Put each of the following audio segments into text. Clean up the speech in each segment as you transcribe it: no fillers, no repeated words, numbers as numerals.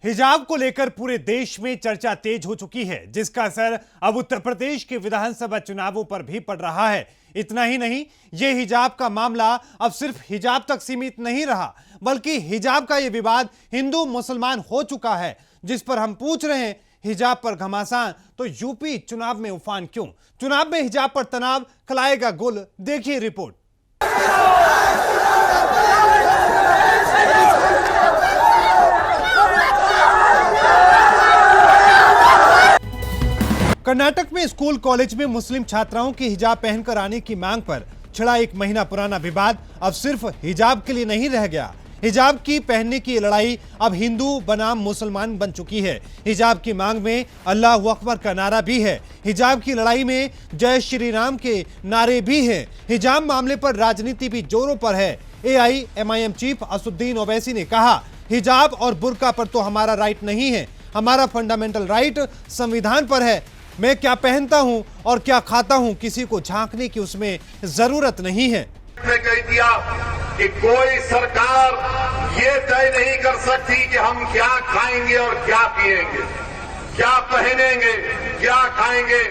हिजाब को लेकर पूरे देश में चर्चा तेज हो चुकी है, जिसका असर अब उत्तर प्रदेश के विधानसभा चुनावों पर भी पड़ रहा है। इतना ही नहीं, यह हिजाब का मामला अब सिर्फ हिजाब तक सीमित नहीं रहा, बल्कि हिजाब का यह विवाद हिंदू मुसलमान हो चुका है, जिस पर हम पूछ रहे हैं हिजाब पर घमासान तो यूपी चुनाव में उफान क्यों? चुनाव में हिजाब पर तनाव खिलाएगा गुल, देखिए रिपोर्ट। कर्नाटक में स्कूल कॉलेज में मुस्लिम छात्राओं की हिजाब पहनकर आने की मांग पर छिड़ा 1 महीना पुराना विवाद अब सिर्फ हिजाब के लिए नहीं रह गया। हिजाब की पहनने की लड़ाई अब हिंदू बनाम मुसलमान बन चुकी है। हिजाब की मांग में अल्लाह अकबर का नारा भी है। हिजाब की लड़ाई में जय श्री राम के नारे भी हैं। हिजाब मामले पर राजनीति भी जोरों पर है। AIMIM चीफ असदुद्दीन ओवैसी ने कहा, हिजाब और बुर्का पर तो हमारा राइट नहीं है, हमारा फंडामेंटल राइट संविधान पर है। मैं क्या पहनता हूं और क्या खाता हूं, किसी को झांकने की उसमें जरूरत नहीं है। ने कह दिया कि कोई सरकार ये तय नहीं कर सकती कि हम क्या खाएंगे और क्या पिएंगे, क्या पहनेंगे, क्या खाएंगे।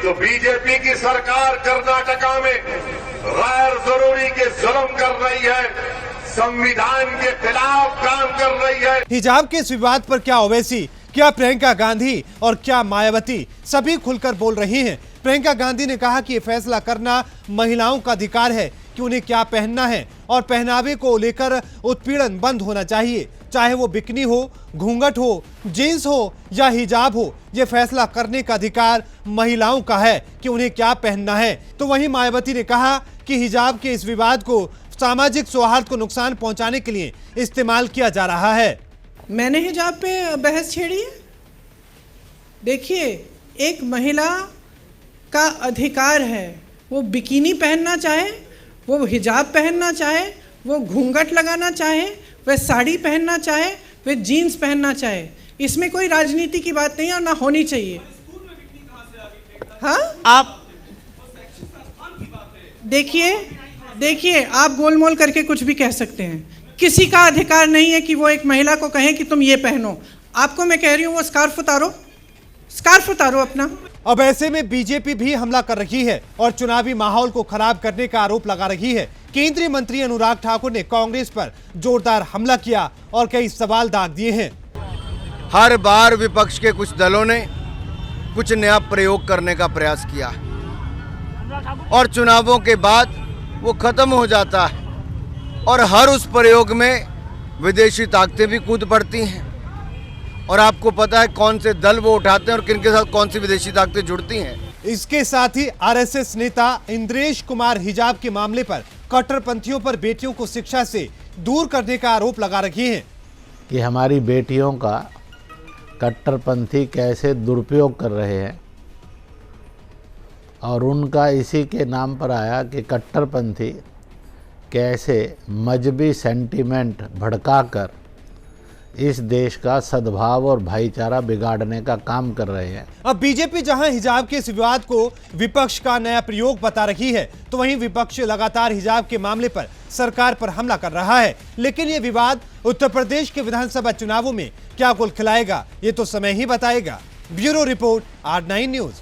तो बीजेपी की सरकार कर्नाटका में गैर जरूरी के जुल्म कर रही है, संविधान के खिलाफ काम कर रही है। हिजाब के इस विवाद पर क्या ओवैसी, क्या प्रियंका गांधी और क्या मायावती सभी खुलकर बोल रही हैं। प्रियंका गांधी ने कहा कि यह फैसला करना महिलाओं का अधिकार है कि उन्हें क्या पहनना है और पहनावे को लेकर उत्पीड़न बंद होना चाहिए, चाहे वो बिकनी हो, घूंघट हो, जींस हो या हिजाब हो। यह फैसला करने का अधिकार महिलाओं का है कि उन्हें क्या पहनना है। तो वहीं मायावती ने कहा कि हिजाब के इस विवाद को सामाजिक सौहार्द को नुकसान पहुंचाने के लिए इस्तेमाल किया जा रहा है। मैंने हिजाब पे बहस छेड़ी है। देखिए, एक महिला का अधिकार है, वो बिकिनी पहनना चाहे, वो हिजाब पहनना चाहे, वो घूंघट लगाना चाहे, वह साड़ी पहनना चाहे, वह जीन्स पहनना चाहे। इसमें कोई राजनीति की बात नहीं है और ना होनी चाहिए। हाँ, आप देखिए, आप गोलमोल करके कुछ भी कह सकते हैं। किसी का अधिकार नहीं है कि वो एक महिला को कहे कि तुम ये पहनो। आपको मैं कह रही हूँ वो स्कार्फ उतारो अपना। अब ऐसे में बीजेपी भी हमला कर रही है और चुनावी माहौल को खराब करने का आरोप लगा रही है। केंद्रीय मंत्री अनुराग ठाकुर ने कांग्रेस पर जोरदार हमला किया और कई सवाल दाग दिए हैं। हर बार विपक्ष के कुछ दलों ने कुछ नया प्रयोग करने का प्रयास किया और चुनावों के बाद वो खत्म हो जाता है और हर उस प्रयोग में विदेशी ताकतें भी कूद पड़ती हैं और आपको पता है कौन से दल वो उठाते हैं और किनके साथ कौन सी विदेशी ताकतें जुड़ती हैं। इसके साथ ही RSS नेता इंद्रेश कुमार हिजाब के मामले पर कट्टरपंथियों पर बेटियों को शिक्षा से दूर करने का आरोप लगा रही हैं कि हमारी बेटियों का कट्टरपंथी कैसे दुरुपयोग कर रहे हैं और उनका इसी के नाम पर आया कि कट्टरपंथी कैसे मजहबी सेंटीमेंट भड़काकर इस देश का सद्भाव और भाईचारा बिगाड़ने का काम कर रहे हैं। अब बीजेपी जहां हिजाब के इस विवाद को विपक्ष का नया प्रयोग बता रही है, तो वहीं विपक्ष लगातार हिजाब के मामले पर सरकार पर हमला कर रहा है। लेकिन ये विवाद उत्तर प्रदेश के विधानसभा चुनावों में क्या गुल खिलाएगा, ये तो समय ही बताएगा। Bureau report, R9 news.